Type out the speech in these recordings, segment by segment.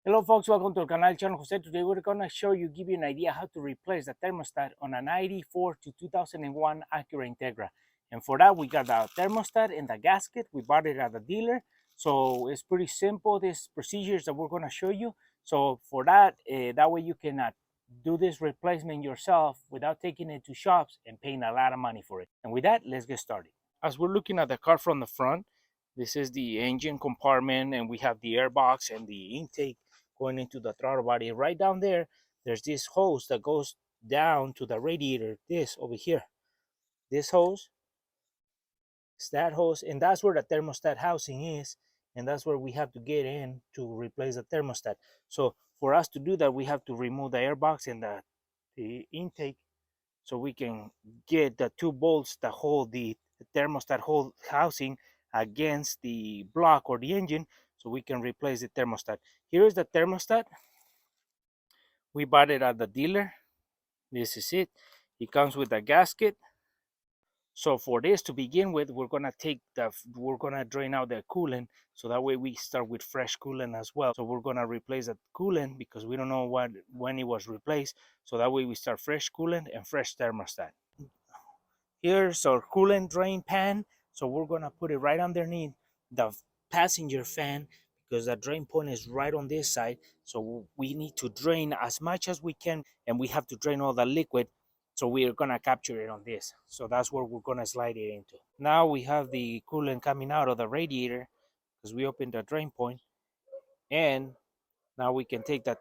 Hello folks, welcome to the canal channel Jose. Today we're gonna give you an idea how to replace the thermostat on a 94 to 2001 Acura Integra. And for that we got the thermostat and the gasket. We bought it at the dealer. So it's pretty simple, these procedures that we're gonna show you. So for that, that way you can do this replacement yourself without taking it to shops and paying a lot of money for it. And with that, let's get started. As we're looking at the car from the front, this is the engine compartment and we have the airbox and the intake going into the throttle body. Right down there, there's this hose that goes down to the radiator. This over here, this hose, it's that hose, and that's where the thermostat housing is, and that's where we have to get in to replace the thermostat. So for us to do that, we have to remove the airbox and the intake, so we can get the two bolts that hold the thermostat hold housing against the block or the engine, so we can replace the thermostat. Here is the thermostat. We bought it at the dealer. This is it. It comes with a gasket. So for this to begin with, we're gonna drain out the coolant, so that way we start with fresh coolant as well. So we're gonna replace the coolant because we don't know when it was replaced. So that way we start fresh coolant and fresh thermostat. Here's our coolant drain pan. So we're gonna put it right underneath the passenger fan because the drain point is right on this side. So we need to drain as much as we can, and we have to drain all the liquid. So we're gonna capture it on this. So that's where we're gonna slide it into. Now we have the coolant coming out of the radiator because we opened the drain point, and now we can take that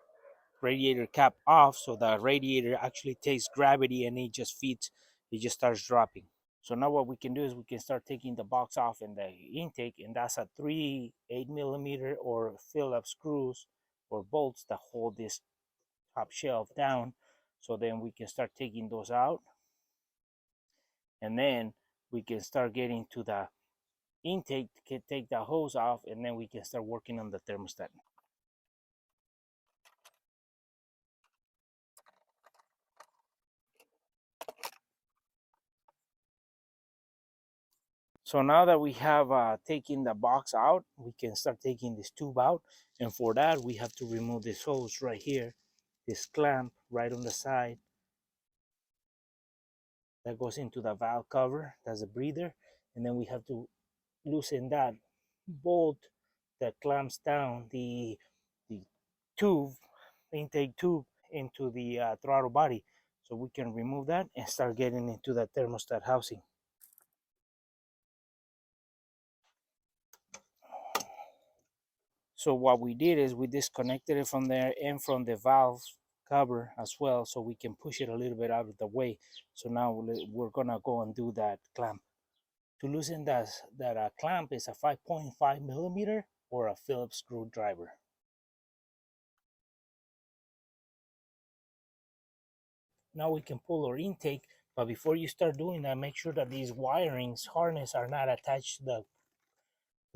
radiator cap off, so the radiator actually takes gravity and it just feeds, it just starts dropping. So now what we can do is we can start taking the box off and the intake, and that's a 3 8mm or Phillips screws or bolts that hold this top shelf down. So then we can start taking those out, and then we can start getting to the intake, take the hose off, and then we can start working on the thermostat. So now that we have taken the box out, we can start taking this tube out. And for that, we have to remove this hose right here, this clamp right on the side that goes into the valve cover. That's a breather. And then we have to loosen that bolt that clamps down the tube, intake tube, into the throttle body. So we can remove that and start getting into the thermostat housing. So what we did is we disconnected it from there and from the valve cover as well, so we can push it a little bit out of the way. So now we're gonna go and do that clamp. To loosen that clamp is a 5.5mm or a Phillips screwdriver. Now we can pull our intake, but before you start doing that, make sure that these wirings harness are not attached to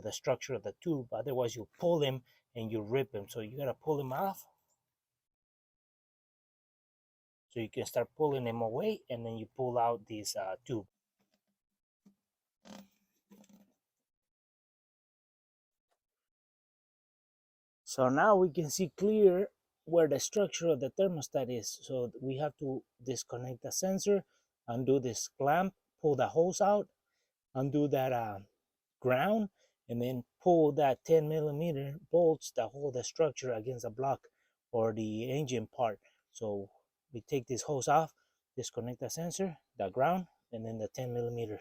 the structure of the tube. Otherwise, you pull them and you rip them. So you gotta pull them off, so you can start pulling them away, and then you pull out this tube. So now we can see clear where the structure of the thermostat is. So we have to disconnect the sensor, undo this clamp, pull the hose out, undo that ground, and then pull that 10mm bolts that hold the structure against the block or the engine part. So we take this hose off, disconnect the sensor, the ground, and then the 10mm.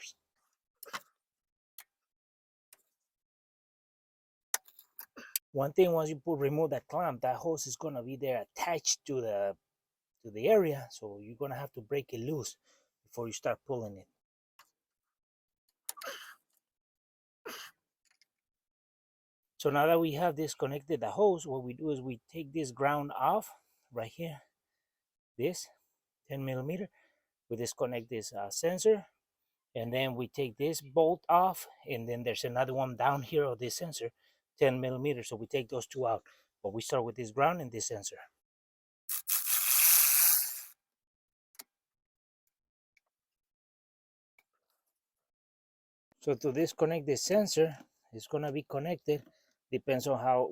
One thing, once you remove that clamp, that hose is gonna be there attached to the area, so you're gonna have to break it loose before you start pulling it. So now that we have disconnected the hose, what we do is we take this ground off right here, this 10mm. We disconnect this sensor, and then we take this bolt off, and then there's another one down here of this sensor, 10mm. So we take those two out, but we start with this ground and this sensor. So to disconnect the sensor, it's gonna be connected, depends on how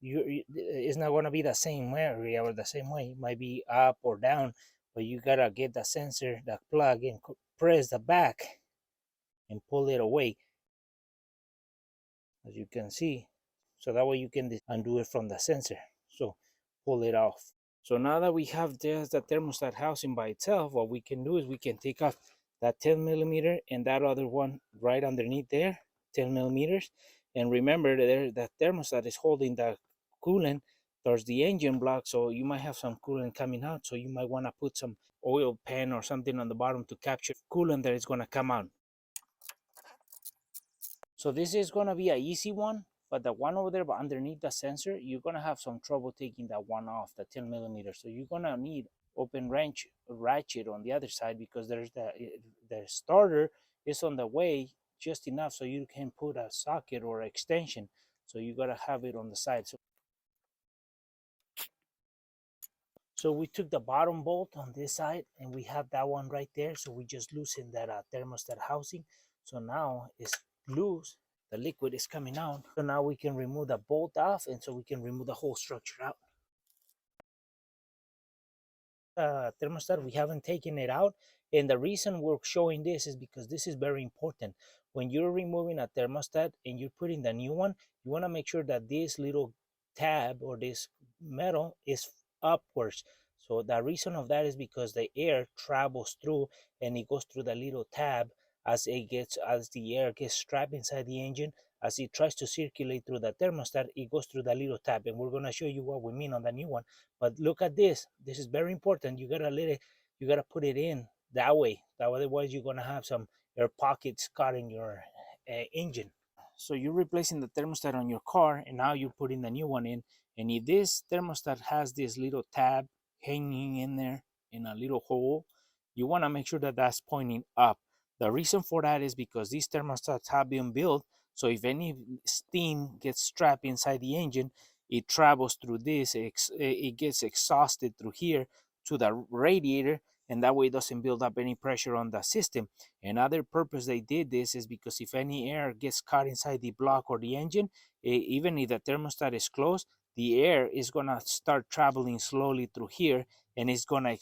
it's not going to be the same area or the same way. It might be up or down, but you gotta get the sensor, the plug, and press the back and pull it away, as you can see. So that way you can undo it from the sensor. So pull it off. So now that we have just the thermostat housing by itself, what we can do is we can take off that 10 millimeter and that other one right underneath there, 10 millimeters. And remember that the thermostat is holding the coolant towards the engine block. So you might have some coolant coming out. So you might want to put some oil pan or something on the bottom to capture coolant that is going to come out. So this is going to be an easy one, but the one over there but underneath the sensor, you're going to have some trouble taking that one off, the 10 millimeter. So you're going to need open wrench ratchet on the other side, because there's the starter is on the way just enough so you can put a socket or extension. So you got to have it on the side. So we took the bottom bolt on this side and we have that one right there. So we just loosened that thermostat housing. So now it's loose. The liquid is coming out. So now we can remove the bolt off, and so we can remove the whole structure out. Thermostat, we haven't taken it out. And the reason we're showing this is because this is very important. When you're removing a thermostat and you're putting the new one, you want to make sure that this little tab or this metal is upwards. So the reason of that is because the air travels through and it goes through the little tab as the air gets trapped inside the engine. As it tries to circulate through the thermostat, it goes through the little tab, and we're going to show you what we mean on the new one. But look at this. This is very important. You gotta let it. You gotta put it in that way. Otherwise, you're gonna have some air pockets caught in your engine. So you're replacing the thermostat on your car, and now you're putting the new one in. And if this thermostat has this little tab hanging in there in a little hole, you want to make sure that that's pointing up. The reason for that is because these thermostats have been built so if any steam gets trapped inside the engine, it travels through this, it gets exhausted through here to the radiator, and that way it doesn't build up any pressure on the system. Another purpose they did this is because if any air gets caught inside the block or the engine, even if the thermostat is closed, the air is going to start traveling slowly through here, and it's going to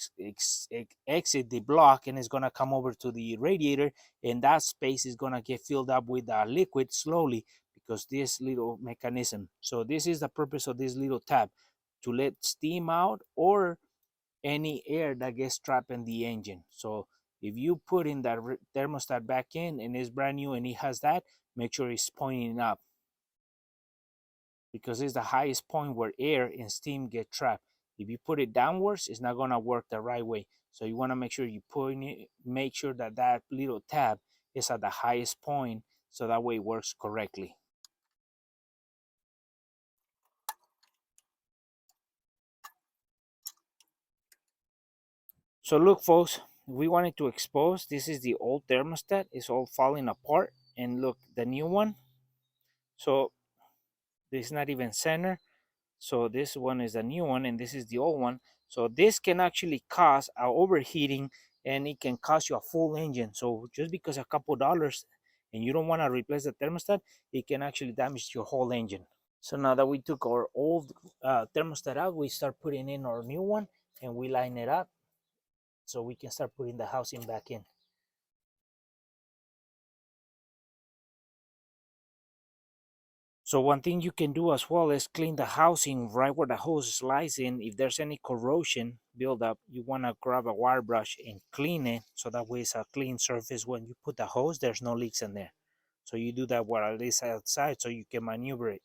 exit the block, and it's going to come over to the radiator, and that space is going to get filled up with liquid slowly because this little mechanism. So this is the purpose of this little tab, to let steam out or any air that gets trapped in the engine. So if you put in that thermostat back in and it's brand new and it has that, make sure it's pointing up, because it's the highest point where air and steam get trapped. If you put it downwards, it's not going to work the right way. So you want to make sure you point it, make sure that that little tab is at the highest point, so that way it works correctly. So look, folks, we wanted to expose, this is the old thermostat. It's all falling apart. And look, the new one. So this is not even center. So this one is the new one and this is the old one. So this can actually cause a overheating, and it can cost you a full engine. So just because a couple dollars and you don't want to replace the thermostat, it can actually damage your whole engine. So now that we took our old thermostat out, we start putting in our new one and we line it up so we can start putting the housing back in. So one thing you can do as well is clean the housing right where the hose slides in. If there's any corrosion buildup, you want to grab a wire brush and clean it, so that way it's a clean surface. When you put the hose, there's no leaks in there. So you do that while it is outside so you can maneuver it.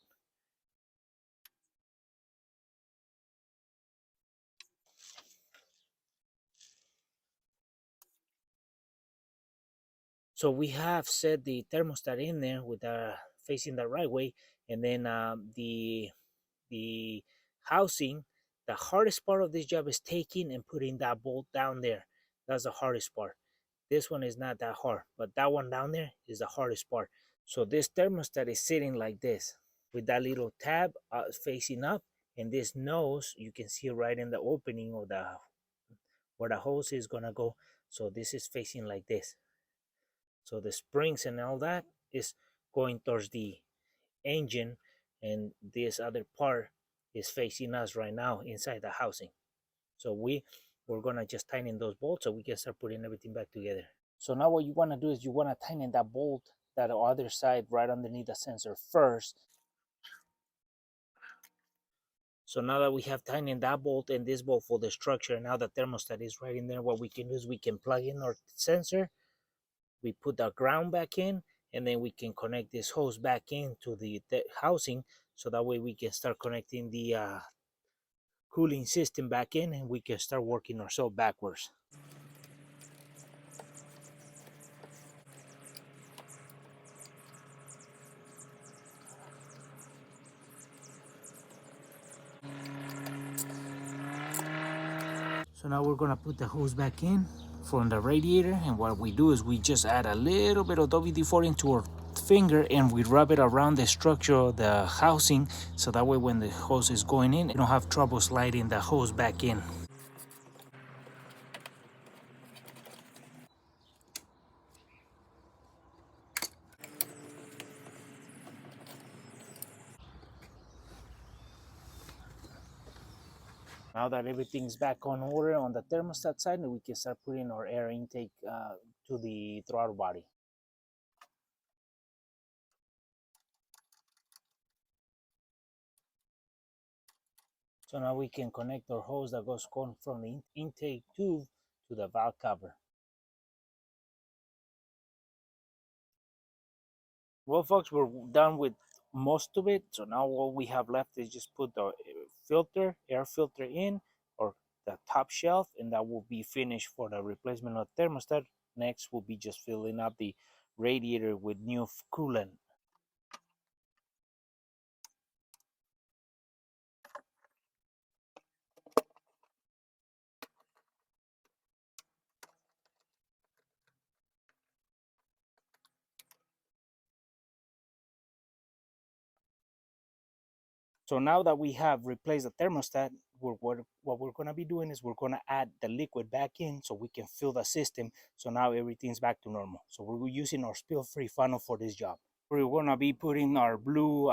So we have set the thermostat in there with facing the right way, and then the housing. The hardest part of this job is taking and putting that bolt down there. That's the hardest part. This one is not that hard, but that one down there is the hardest part. So this thermostat is sitting like this with that little tab facing up, and this nose you can see right in the opening of the where the hose is gonna go. So this is facing like this. So the springs and all that is going towards the engine, and this other part is facing us right now inside the housing. So we're gonna just tighten those bolts so we can start putting everything back together. So now what you wanna do is you wanna tighten that bolt, that other side right underneath the sensor first. So now that we have tightened that bolt and this bolt for the structure, now the thermostat is right in there, what we can do is we can plug in our sensor, we put the ground back in, and then we can connect this hose back into the housing, so that way we can start connecting the cooling system back in, and we can start working ourselves backwards. So now we're gonna put the hose back in from the radiator, and what we do is we just add a little bit of WD-40 into our finger and we rub it around the structure of the housing, so that way when the hose is going in, you don't have trouble sliding the hose back in. Now that everything's back on order on the thermostat side, we can start putting our air intake to the throttle body. So now we can connect our hose that goes from the intake tube to the valve cover. Well, folks, we're done with most of it. So now all we have left is just put the air filter in, or the top shelf, and that will be finished for the replacement of thermostat. Next will be just filling up the radiator with new coolant. So now that we have replaced the thermostat, what we're going to be doing is we're going to add the liquid back in so we can fill the system. So now everything's back to normal. So we're using our spill-free funnel for this job. We're going to be putting our blue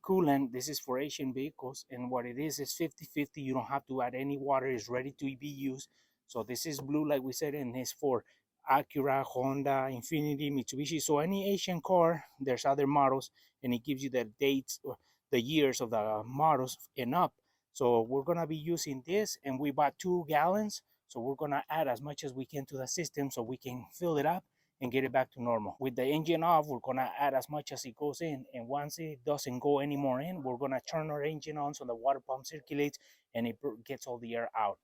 coolant. This is for Asian vehicles, and what it is 50-50. You don't have to add any water. It's ready to be used. So this is blue, like we said, and it's for Acura, Honda, Infiniti, Mitsubishi. So any Asian car, there's other models, and it gives you the dates or the years of the models and up. So we're gonna be using this, and we bought 2 gallons. So we're gonna add as much as we can to the system so we can fill it up and get it back to normal. With the engine off, we're gonna add as much as it goes in, and once it doesn't go anymore in, we're gonna turn our engine on so the water pump circulates and it gets all the air out.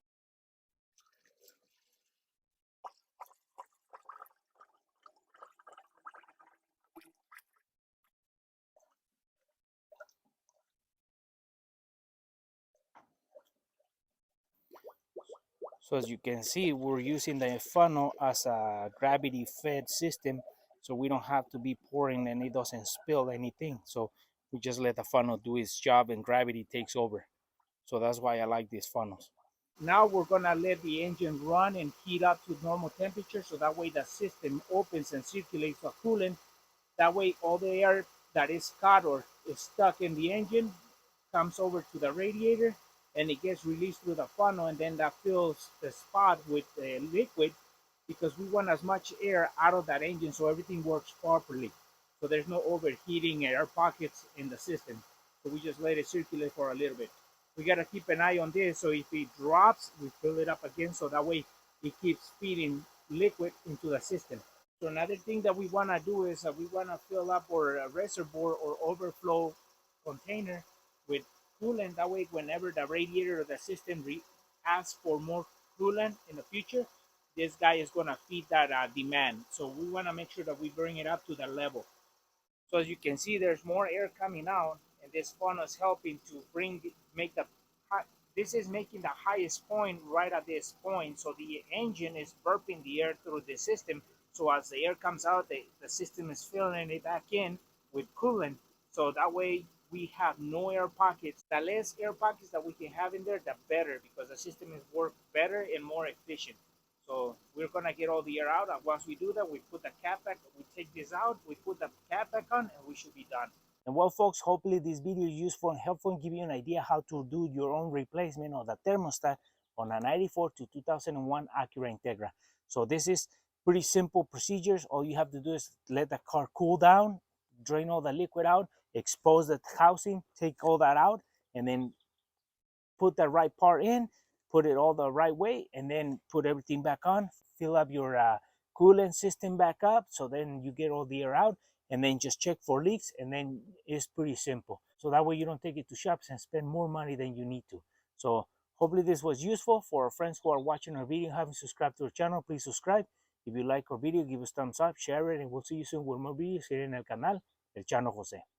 So as you can see, we're using the funnel as a gravity fed system, so we don't have to be pouring and it doesn't spill anything. So we just let the funnel do its job and gravity takes over. So that's why I like these funnels. Now we're gonna let the engine run and heat up to normal temperature, so that way the system opens and circulates the coolant. That way all the air that is caught or is stuck in the engine comes over to the radiator and it gets released through the funnel, and then that fills the spot with the liquid, because we want as much air out of that engine so everything works properly. So there's no overheating air pockets in the system. So we just let it circulate for a little bit. We got to keep an eye on this, so if it drops, we fill it up again, so that way it keeps feeding liquid into the system. So another thing that we want to do is we want to fill up our reservoir or overflow container with coolant. That way, whenever the radiator or the system asks for more coolant in the future, this guy is going to feed that demand. So we want to make sure that we bring it up to that level. So as you can see, there's more air coming out, and this funnel is helping to make the this is making the highest point right at this point. So the engine is burping the air through the system. So as the air comes out, the system is filling it back in with coolant. So that way we have no air pockets. The less air pockets that we can have in there, the better, because the system is work better and more efficient. So we're gonna get all the air out. And once we do that, we put the cap back. We take this out, we put the cap back on, and we should be done. And well, folks, hopefully this video is useful and helpful and give you an idea how to do your own replacement of the thermostat on a 94 to 2001 Acura Integra. So this is pretty simple procedures. All you have to do is let the car cool down, drain all the liquid out, expose the housing, take all that out, and then put the right part in, put it all the right way, and then put everything back on, fill up your coolant system back up, so then you get all the air out, and then just check for leaks, and then it's pretty simple. So that way you don't take it to shops and spend more money than you need to. So hopefully this was useful. For our friends who are watching our video and haven't subscribed to our channel, please subscribe. If you like our video, give us thumbs up, share it, and we'll see you soon with more videos here in el canal El Chano Jose.